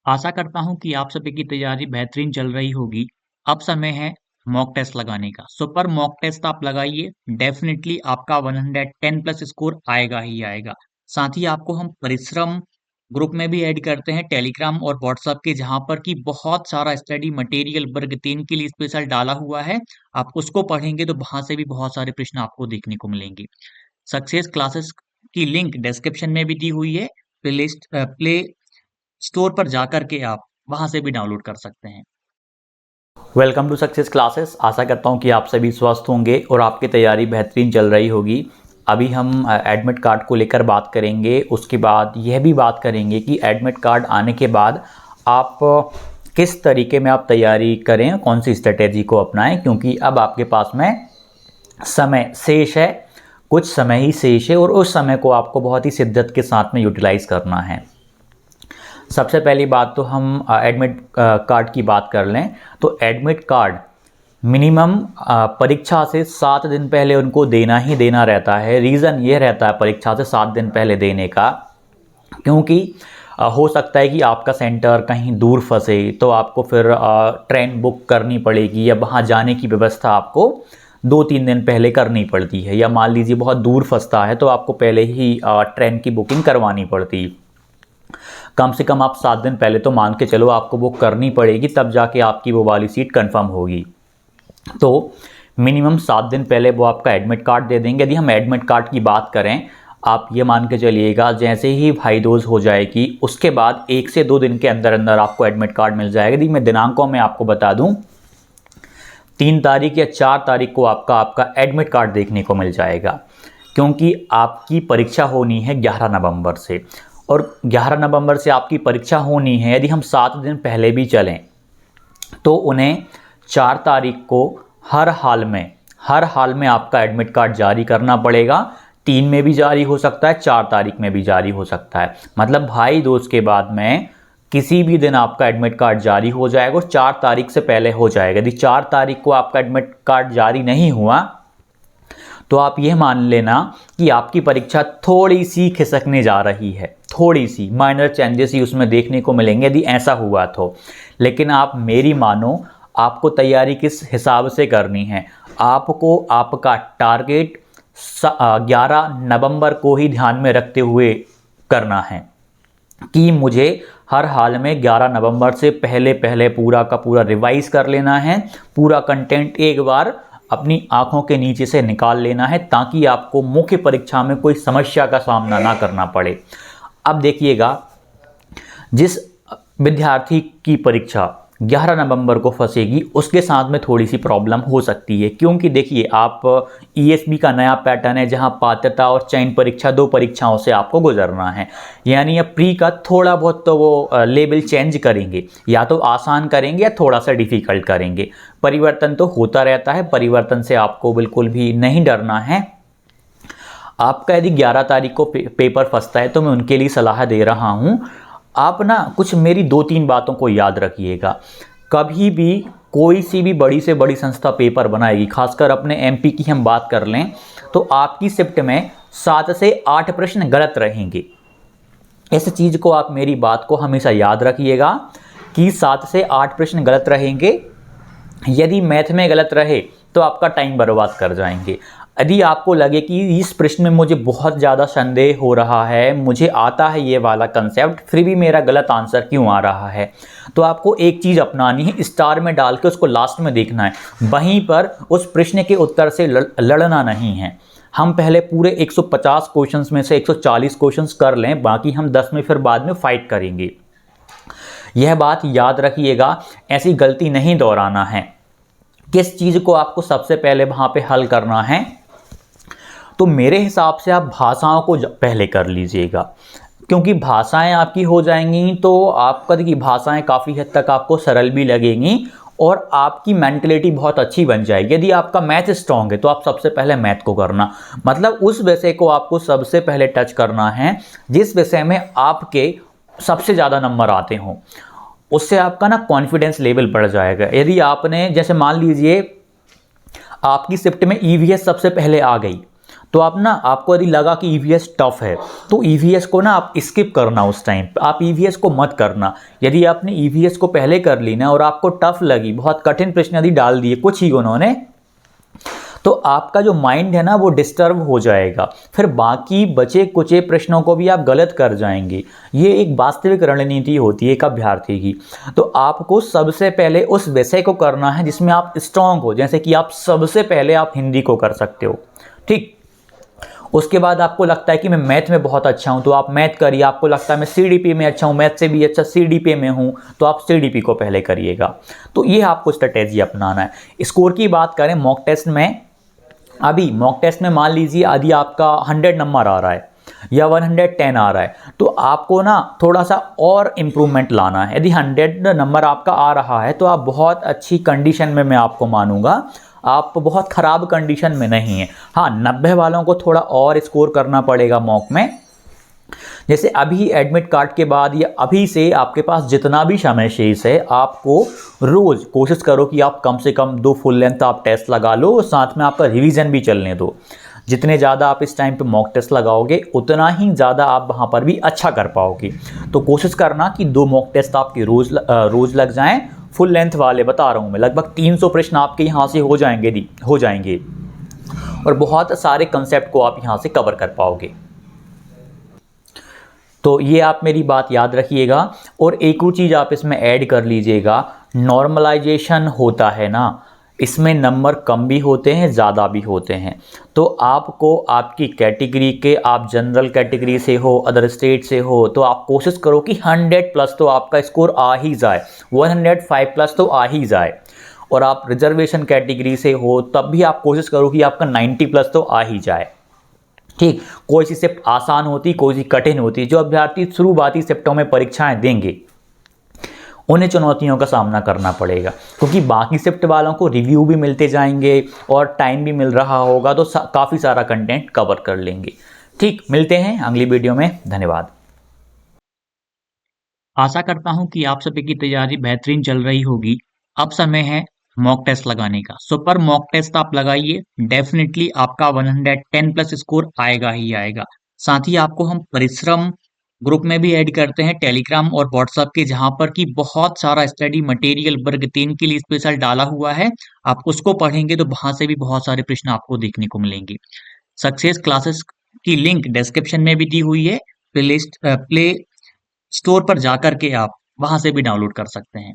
आशा करता हूँ कि आप सभी की तैयारी बेहतरीन चल रही होगी। अब समय है मॉक टेस्ट लगाने का। सो पर मॉक टेस्ट आप लगाइए, डेफिनिटली आपका 110 प्लस स्कोर आएगा ही आएगा। साथ ही आपको हम परिश्रम ग्रुप में भी ऐड करते हैं टेलीग्राम और व्हाट्सएप के, जहाँ पर कि बहुत सारा स्टडी मटेरियल वर्ग 3 के लिए स्पेशल डाला हुआ है। आप उसको पढ़ेंगे तो वहां से भी बहुत सारे प्रश्न आपको देखने को मिलेंगे। सक्सेस क्लासेस की लिंक डिस्क्रिप्शन में भी दी हुई है। प्ले स्टोर पर जाकर के आप वहां से भी डाउनलोड कर सकते हैं। Welcome to success classes. आशा करता हूँ कि आप सभी स्वस्थ होंगे और आपकी तैयारी बेहतरीन चल रही होगी। अभी हम एडमिट कार्ड को लेकर बात करेंगे। उसके बाद यह भी बात करेंगे कि एडमिट कार्ड आने के बाद आप किस तरीके में आप तैयारी करें, कौन सी स्ट्रेटेजी को अपनाएं, क्योंकि अब आपके पास में समय शेष है, कुछ समय ही शेष है और उस समय को आपको बहुत ही शिद्दत के साथ में यूटिलाइज करना है। सबसे पहली बात तो हम एडमिट कार्ड की बात कर लें तो एडमिट कार्ड मिनिमम परीक्षा से 7 दिन पहले उनको देना ही देना रहता है। रीज़न ये रहता है परीक्षा से 7 दिन पहले देने का, क्योंकि हो सकता है कि आपका सेंटर कहीं दूर फंसे तो आपको फिर ट्रेन बुक करनी पड़ेगी या वहाँ जाने की व्यवस्था आपको 2-3 दिन पहले करनी पड़ती है, या मान लीजिए बहुत दूर फंसता है तो आपको पहले ही ट्रेन की बुकिंग करवानी पड़ती है। कम से कम आप 7 दिन पहले तो मान के चलो आपको बुक करनी पड़ेगी, तब जाके आपकी वो वाली सीट कंफर्म होगी। तो मिनिमम 7 दिन पहले वो आपका एडमिट कार्ड दे देंगे। यदि हम एडमिट कार्ड की बात करें, आप ये मान के चलिएगा जैसे ही भाई दूज हो जाएगी उसके बाद 1 से 2 दिन के अंदर अंदर आपको एडमिट कार्ड मिल जाएगा। यदि मैं दिनांकों में आपको बता दूं, 3 तारीख या 4 तारीख को आपका एडमिट कार्ड देखने को मिल जाएगा, क्योंकि आपकी परीक्षा होनी है 11 नवंबर से, और 11 नवंबर से आपकी परीक्षा होनी है। यदि हम 7 दिन पहले भी चलें तो उन्हें 4 तारीख को हर हाल में आपका एडमिट कार्ड जारी करना पड़ेगा। 3 में भी जारी हो सकता है, 4 तारीख में भी जारी हो सकता है। मतलब भाई दूज के बाद में किसी भी दिन आपका एडमिट कार्ड जारी हो जाएगा और 4 तारीख से पहले हो जाएगा। यदि 4 तारीख को आपका एडमिट कार्ड जारी नहीं हुआ तो आप यह मान लेना कि आपकी परीक्षा थोड़ी सी खिसकने जा रही है, थोड़ी सी माइनर चेंजेस ही उसमें देखने को मिलेंगे यदि ऐसा हुआ तो। लेकिन आप मेरी मानो, आपको तैयारी किस हिसाब से करनी है। आपको आपका टारगेट 11 नवंबर को ही ध्यान में रखते हुए करना है कि मुझे हर हाल में 11 नवंबर से पहले पहले पूरा का पूरा रिवाइज कर लेना है, पूरा कंटेंट एक बार अपनी आंखों के नीचे से निकाल लेना है, ताकि आपको मुख्य परीक्षा में कोई समस्या का सामना ना करना पड़े। अब देखिएगा, जिस विद्यार्थी की परीक्षा 11 नवंबर को फंसेगी उसके साथ में थोड़ी सी प्रॉब्लम हो सकती है, क्योंकि देखिए आप ईएसबी का नया पैटर्न है जहां पात्रता और चयन परीक्षा 2 परीक्षाओं से आपको गुजरना है। यानी अब प्री का थोड़ा बहुत तो वो लेवल चेंज करेंगे, या तो आसान करेंगे या थोड़ा सा डिफिकल्ट करेंगे। परिवर्तन तो होता रहता है, परिवर्तन से आपको बिल्कुल भी नहीं डरना है। आपका यदि 11 तारीख को पेपर फंसता है तो मैं उनके लिए सलाह दे रहा हूं, आप ना कुछ मेरी 2-3 बातों को याद रखिएगा। कभी भी कोई सी भी बड़ी से बड़ी संस्था पेपर बनाएगी, खासकर अपने एमपी की हम बात कर लें, तो आपकी शिफ्ट में 7 से 8 प्रश्न गलत रहेंगे। इस चीज़ को आप मेरी बात को हमेशा याद रखिएगा कि 7 से 8 प्रश्न गलत रहेंगे। यदि मैथ में गलत रहे तो आपका टाइम बर्बाद कर जाएंगे। यदि आपको लगे कि इस प्रश्न में मुझे बहुत ज़्यादा संदेह हो रहा है, मुझे आता है ये वाला कंसेप्ट, फिर भी मेरा गलत आंसर क्यों आ रहा है, तो आपको एक चीज़ अपनानी है, स्टार में डाल के उसको लास्ट में देखना है। वहीं पर उस प्रश्न के उत्तर से लड़ना नहीं है। हम पहले पूरे 150 क्वेश्चंस में से 140 क्वेश्चंस कर लें, बाकी हम 10 में फिर बाद में फाइट करेंगे। यह बात याद रखिएगा, ऐसी गलती नहीं दोहराना है। किस चीज़ को आपको सबसे पहले वहाँ पे हल करना है, तो मेरे हिसाब से आप भाषाओं को पहले कर लीजिएगा, क्योंकि भाषाएं आपकी हो जाएंगी तो आपका देखिए भाषाएं काफ़ी हद तक आपको सरल भी लगेंगी और आपकी मेंटलिटी बहुत अच्छी बन जाएगी। यदि आपका मैथ स्ट्रांग है तो आप सबसे पहले मैथ को करना, मतलब उस विषय को आपको सबसे पहले टच करना है जिस विषय में आपके सबसे ज़्यादा नंबर आते हों। उससे आपका ना कॉन्फिडेंस लेवल बढ़ जाएगा। यदि आपने, जैसे मान लीजिए आपकी शिफ्ट में ईवीएस सबसे पहले आ गई, तो आप ना, आपको यदि लगा कि ईवीएस टफ है तो ईवीएस को ना आप स्किप करना, उस टाइम आप ईवीएस को मत करना। यदि आपने ईवीएस को पहले कर ली ना और आपको टफ लगी, बहुत कठिन प्रश्न यदि डाल दिए कुछ ही उन्होंने, तो आपका जो माइंड है ना वो डिस्टर्ब हो जाएगा, फिर बाकी बचे कुचे प्रश्नों को भी आप गलत कर जाएंगे। ये एक वास्तविक रणनीति होती है एक अभ्यर्थी की। तो आपको सबसे पहले उस विषय को करना है जिसमें आप स्ट्रांग हो, जैसे कि आप सबसे पहले आप हिंदी को कर सकते हो, ठीक। उसके बाद आपको लगता है कि मैं मैथ में बहुत अच्छा हूं तो आप मैथ करिए। आपको लगता है मैं सीडीपी में अच्छा हूं, मैथ से भी अच्छा सीडीपी में हूं, तो आप सीडीपी को पहले करिएगा। तो ये आपको स्ट्रेटेजी अपनाना है। स्कोर की बात करें मॉक टेस्ट में, अभी मॉक टेस्ट में मान लीजिए यदि आपका 100 नंबर आ रहा है या 110 आ रहा है, तो आपको ना थोड़ा सा और इम्प्रूवमेंट लाना है। यदि 100 नंबर आपका आ रहा है तो आप बहुत अच्छी कंडीशन में मैं आपको मानूंगा, आप बहुत ख़राब कंडीशन में नहीं है। हाँ, 90 वालों को थोड़ा और स्कोर करना पड़ेगा मॉक में। जैसे अभी एडमिट कार्ड के बाद या अभी से आपके पास जितना भी समय शेष है, आपको रोज़ कोशिश करो कि आप कम से कम 2 फुल लेंथ आप टेस्ट लगा लो और साथ में आपका रिवीजन भी चलने दो। जितने ज़्यादा आप इस टाइम पे मॉक टेस्ट लगाओगे उतना ही ज़्यादा आप वहाँ पर भी अच्छा कर पाओगे। तो कोशिश करना कि 2 मॉक टेस्ट आपके रोज़ लग जाएं, फुल लेंथ वाले बता रहा हूँ मैं, लगभग 300 प्रश्न आपके यहाँ से हो जाएंगे और बहुत सारे कंसेप्ट को आप यहाँ से कवर कर पाओगे। तो ये आप मेरी बात याद रखिएगा। और एक और चीज़ आप इसमें ऐड कर लीजिएगा, नॉर्मलाइजेशन होता है ना, इसमें नंबर कम भी होते हैं ज़्यादा भी होते हैं। तो आपको आपकी कैटेगरी के, आप जनरल कैटेगरी से हो, अदर स्टेट से हो, तो आप कोशिश करो कि 100 प्लस तो आपका स्कोर आ ही जाए, 105 प्लस तो आ ही जाए। और आप रिजर्वेशन कैटेगरी से हो तब भी आप कोशिश करो कि आपका 90 प्लस तो आ ही जाए, ठीक। कोई सी शिफ्ट आसान होती, कोई सी कठिन होती। जो अभ्यर्थी शुरुआती शिफ्टों में परीक्षाएं देंगे उन्हें चुनौतियों का सामना करना पड़ेगा, क्योंकि बाकी शिफ्ट वालों को रिव्यू भी मिलते जाएंगे और टाइम भी मिल रहा होगा, तो काफ़ी सारा कंटेंट कवर कर लेंगे। ठीक, मिलते हैं अगली वीडियो में। धन्यवाद। आशा करता हूं कि आप सभी की तैयारी बेहतरीन चल रही होगी। अब समय है मॉक टेस्ट लगाने का। सो पर मॉक टेस्ट आप लगाइए, डेफिनेटली आपका 110 प्लस स्कोर आएगा ही आएगा। साथ ही आपको हम परिश्रम ग्रुप में भी ऐड करते हैं, टेलीग्राम और व्हाट्सएप के, जहां पर कि बहुत सारा स्टडी मटेरियल वर्ग 3 के लिए स्पेशल डाला हुआ है। आप उसको पढ़ेंगे तो वहां से भी बहुत सारे प्रश्न आपको देखने को मिलेंगे। सक्सेस क्लासेस की लिंक डिस्क्रिप्शन में भी दी हुई है। प्ले स्टोर पर जाकर के आप वहां से भी डाउनलोड कर सकते हैं।